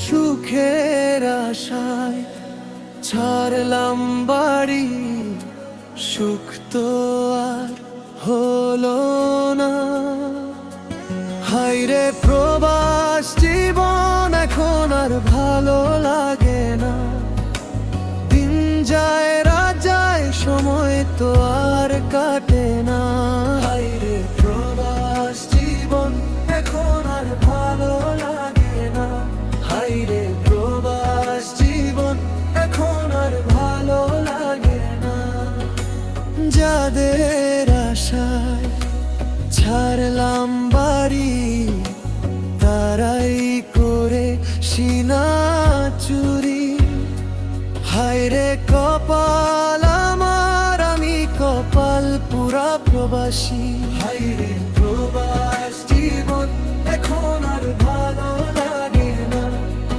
সুখের আশায় ছাড়লাম বাড়ি, সুখ তো আর হলো না। হায়রে প্রবাস জীবন এখন আর ভালো লাগে না। দিন যায় রাত যায় সময় তো আর কাটে না। হায়রে প্রবাস জীবন এখন আর ভালো লাগে না। হায়রে প্রবাস জীবন এখন আর ভালো লাগে না। যাদের আশায় ছাড়লাম বাড়ি, তারাই করে সিনা চুরি। হায়রে কপাল আমার, আমি কপাল পুরা প্রবাসী। হায়রে প্রবাস জীবন এখন আর ভালো লাগে না।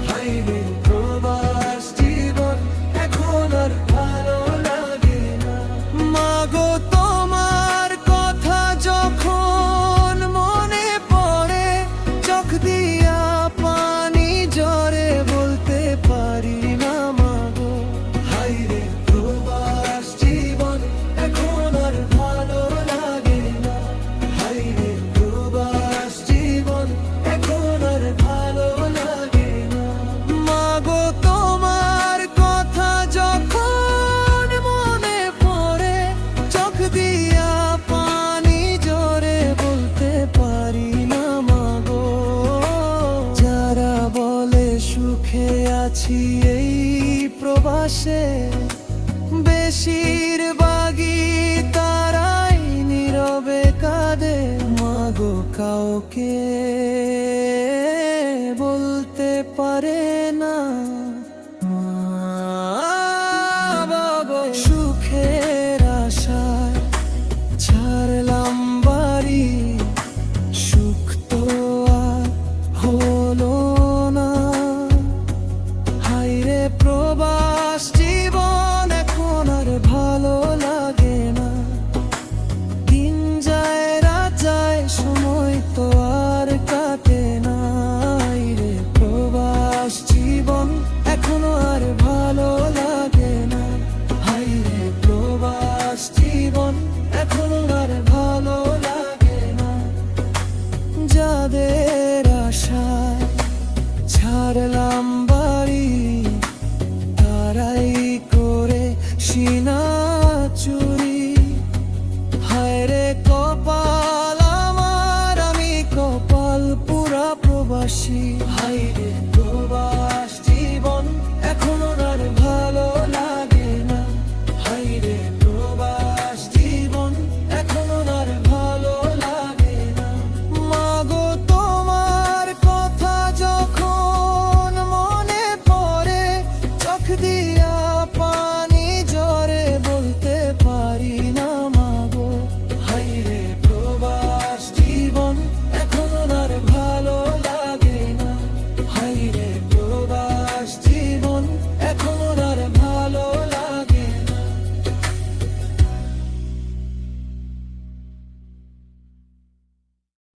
হায়রে প্রবাস জীবন এখন আর ভালো লাগে না। মাগো তোমার কথা যখন মনে পড়ে, চোখ দিয়া পানি ঝরে বলতে পারি না মাগো। হায়রে প্রবাস জীবন এখন আর ভালো লাগে না। হায়রে প্রবাস জীবন এখন আর ভালো লাগে না। মাগো তোমার কথা যখন মনে পড়ে, চোখ দিয়া পানি ঝরে বলতে পারি না মাগো। যারা বলে সুখে আছি এই প্রবাসে, বেশিরভাগই তারাই নীরবে কাঁদে। মাগো কাউকে বলতে পারে না। মাগো সুখের আশায় ছাড়লাম বাড়ি, সুখ তো আর হলো না। হায়রে প্রবাস জীবন এখন আর ভালো লাগে না। দিন যায় রাত যায় সময় তো আর কাটে না। হায়রে প্রবাস জীবন এখনো আর ভালো লাগে না। হায়রে প্রবাস জীবন এখনো আর ভালো লাগে না। যাদের আশায় ছাড়লাম বাড়ি, তারাই করে সিনা চুরি। হায়রে কপাল আমার, আমি কপাল পুরা প্রবাসী। হায়রে